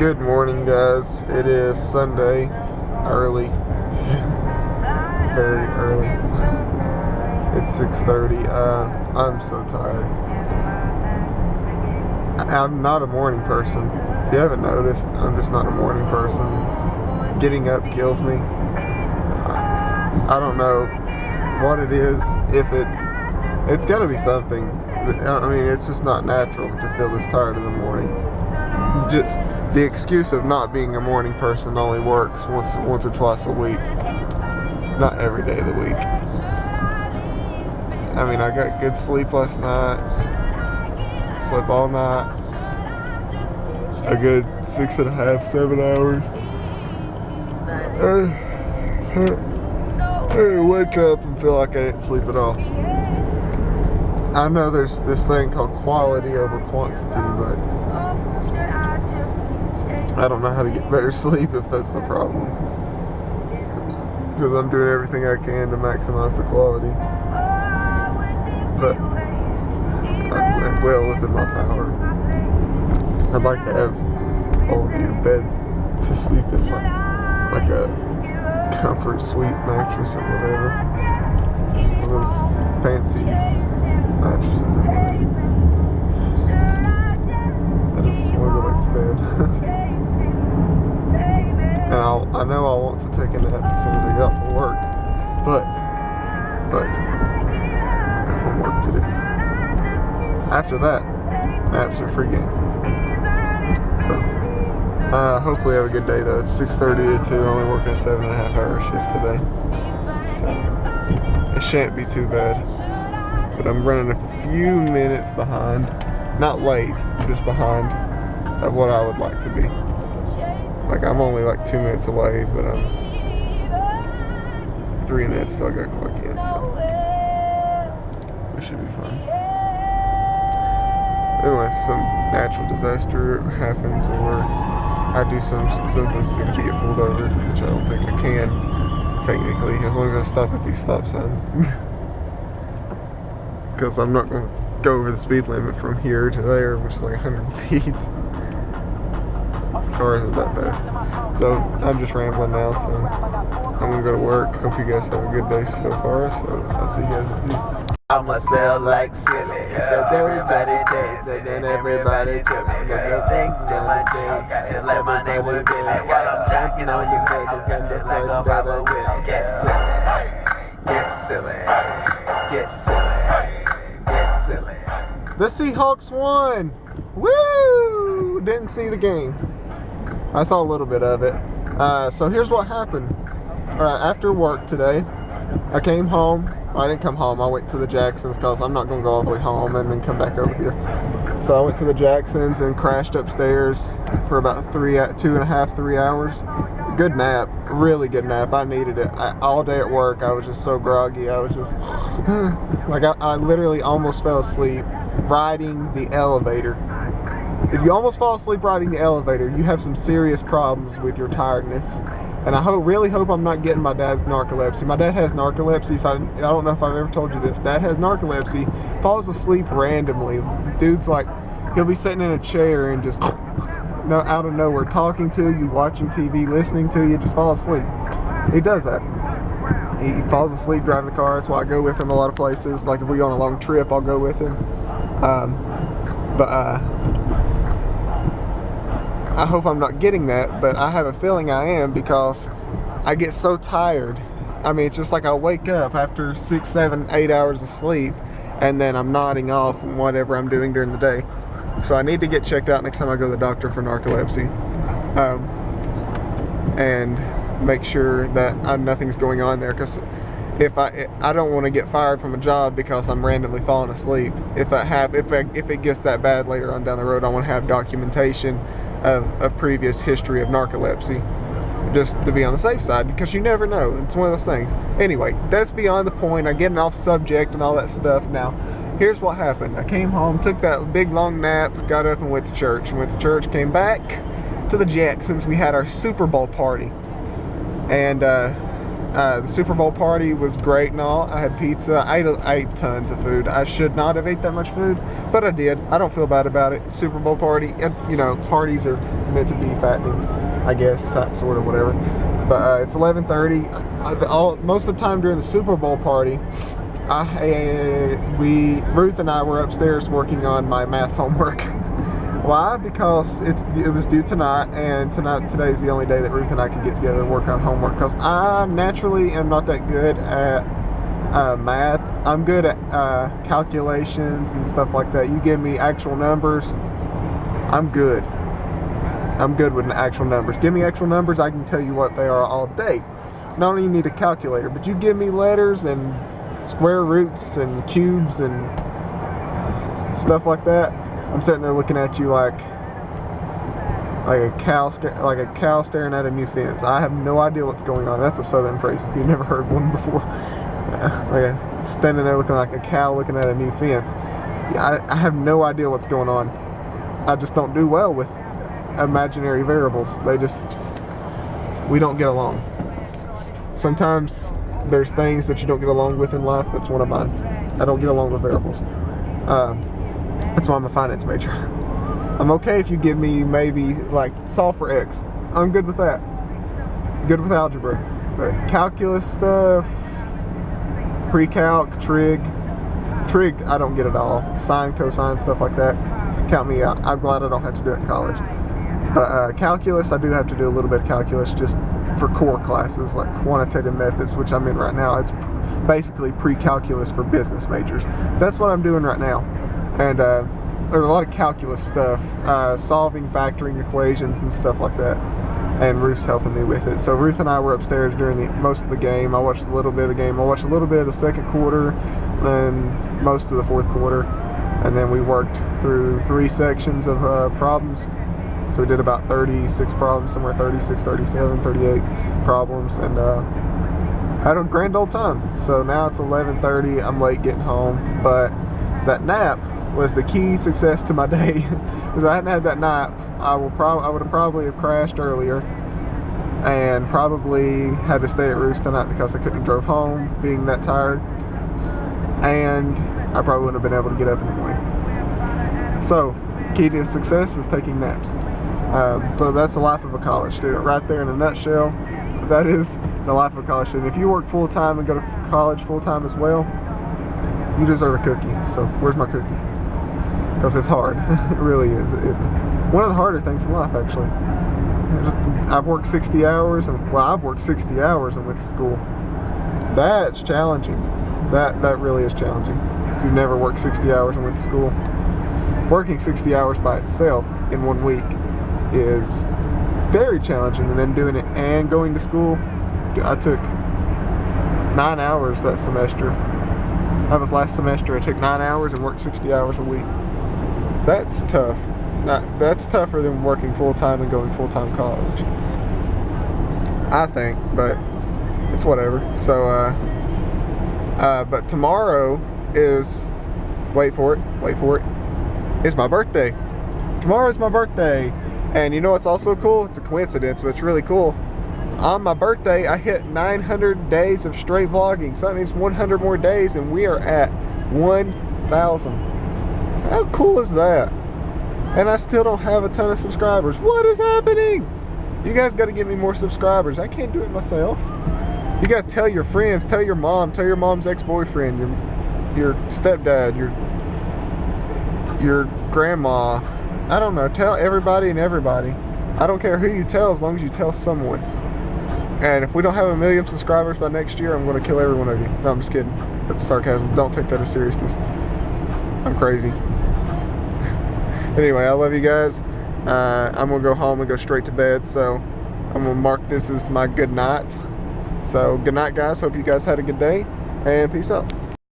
Good morning, guys. It is Sunday, early, very early. It's 6:30. I'm so tired. I'm not a morning person. If you haven't noticed, I'm just not a morning person. Getting up kills me. I don't know what it is. If it's got to be something. I mean, it's just not natural to feel this tired in the morning. Just the excuse of not being a morning person only works once or twice a week, not every day of the week. I mean, I got good sleep last night, slept all night, a good 6.5, 7 hours. I wake up and feel like I didn't sleep at all. I know there's this thing called quality over quantity, but I don't know how to get better sleep if that's the problem. Because I'm doing everything I can to maximize the quality. But I'm well within my power. I'd like to have all of you in bed to sleep in like a comfort suite mattress or whatever. One of those fancy mattresses are good. I just want to go back to bed. And I know I want to take a nap as soon as I get off from work, but I have homework to do. After that, naps are free game. So hopefully I have a good day though. It's 6:30 to 2. I'm only working a 7.5 hour shift today, so it shan't be too bad. But I'm running a few minutes behind, not late, just behind of what I would like to be. Like, I'm only like 2 minutes away, but I'm 3 minutes till I gotta clock in, so it should be fun. Anyway, some natural disaster happens, or I do something stupid to get pulled over, which I don't think I can, technically, as long as I stop at these stop signs. Because I'm not going to go over the speed limit from here to there, which is like 100 feet. This car isn't that fast. So I'm just rambling now, so I'm gonna go to work. Hope you guys have a good day so far. So I'll see you guys at the I'ma sell like silly, cause everybody takes and then everybody chillin'. Got these things in my jeans, just let my name with Billy. While I'm jacking on you niggas, just like a Papa Willie. Get silly, get silly, get silly, get silly. The Seahawks won! Woo! Didn't see the game. I saw a little bit of it. So here's what happened. After work today, I came home. I didn't come home. I went to the Jacksons because I'm not going to go all the way home and then come back over here. So I went to the Jacksons and crashed upstairs for about 2.5, 3 hours. Good nap. Really good nap. I needed it. All day at work, I was just so groggy. I was just like, I literally almost fell asleep riding the elevator. If you almost fall asleep riding the elevator, you have some serious problems with your tiredness. And I really hope I'm not getting my dad's narcolepsy. My dad has narcolepsy. I don't know if I've ever told you this. Dad has narcolepsy, falls asleep randomly. Dude's like, he'll be sitting in a chair and just out of nowhere talking to you, watching TV, listening to you, just fall asleep. He does that. He falls asleep driving the car. That's why I go with him a lot of places. Like if we go on a long trip, I'll go with him. I hope I'm not getting that, but I have a feeling I am because I get so tired. I mean, it's just like I wake up after 6, 7, 8 hours of sleep, and then I'm nodding off from whatever I'm doing during the day. So I need to get checked out next time I go to the doctor for narcolepsy, and make sure that nothing's going on there. Because if I don't want to get fired from a job because I'm randomly falling asleep. If it gets that bad later on down the road, I want to have documentation of a previous history of narcolepsy, just to be on the safe side, because you never know. It's one of those things. Anyway, that's beyond the point. I'm getting off subject and all that stuff now. Here's what happened. I came home, took that big long nap, got up and went to church. Came back to the Jacksons. We had our Super Bowl party, and The Super Bowl party was great and all. I had pizza. I ate tons of food. I should not have ate that much food, but I did. I don't feel bad about it. Super Bowl party, you know, parties are meant to be fattening, I guess, sort of, whatever. But it's 11:30. Most of the time during the Super Bowl party, Ruth and I were upstairs working on my math homework. Why? Because it was due tonight, and today's the only day that Ruth and I can get together and work on homework. Because I naturally am not that good at math. I'm good at calculations and stuff like that. You give me actual numbers, I'm good. I'm good with actual numbers. Give me actual numbers, I can tell you what they are all day. Not only need a calculator, but you give me letters and square roots and cubes and stuff like that, I'm sitting there looking at you like a cow staring at a new fence. I have no idea what's going on. That's a Southern phrase if you've never heard one before. Standing there looking like a cow looking at a new fence. I have no idea what's going on. I just don't do well with imaginary variables. We don't get along. Sometimes there's things that you don't get along with in life. That's one of mine. I don't get along with variables. That's why I'm a finance major. I'm okay if you give me maybe like solve for X. I'm good with that. Good with algebra. But calculus stuff, pre-calc, trig, I don't get it all. Sine, cosine, stuff like that. Count me out. I'm glad I don't have to do it in college. But calculus, I do have to do a little bit of calculus just for core classes like quantitative methods, which I'm in right now. It's basically pre-calculus for business majors. That's what I'm doing right now. And there's a lot of calculus stuff, solving factoring equations and stuff like that. And Ruth's helping me with it. So Ruth and I were upstairs during most of the game. I watched a little bit of the game. I watched a little bit of the second quarter, then most of the fourth quarter. And then we worked through 3 sections of problems. So we did about 36 problems, somewhere 36, 37, 38 problems, and had a grand old time. So now it's 11:30. I'm late getting home, but that nap was the key success to my day. Because if I hadn't had that nap, I would have probably have crashed earlier, and probably had to stay at Ruth's tonight because I couldn't have drove home, being that tired, and I probably wouldn't have been able to get up in the morning. So, key to success is taking naps. So that's the life of a college student right there in a nutshell. That is the life of a college student. If you work full-time and go to college full-time as well, you deserve a cookie. So where's my cookie? Because it's hard. It really is. It's one of the harder things in life, actually. I've worked 60 hours, and I've worked 60 hours and went to school. That's challenging. That really is challenging. If you've never worked 60 hours and went to school, working 60 hours by itself in 1 week is very challenging, and then doing it and going to school. I took 9 hours that semester. That was last semester. I took 9 hours and worked 60 hours a week. That's tough. That's tougher than working full-time and going full-time college, I think, but it's whatever. So but tomorrow is, wait for it, it's my birthday. Tomorrow is my birthday. And you know what's also cool? It's a coincidence, but it's really cool. On my birthday, I hit 900 days of straight vlogging. So that means 100 more days, and we are at 1,000. How cool is that? And I still don't have a ton of subscribers. What is happening? You guys got to give me more subscribers. I can't do it myself. You got to tell your friends, tell your mom, tell your mom's ex-boyfriend, your stepdad, your grandma. I don't know, tell everybody and everybody. I don't care who you tell, as long as you tell someone. And if we don't have 1 million subscribers by next year, I'm going to kill every one of you. No, I'm just kidding. That's sarcasm. Don't take that as seriousness. I'm crazy. Anyway, I love you guys. I'm going to go home and go straight to bed, so I'm going to mark this as my good night. So good night, guys. Hope you guys had a good day, and peace out.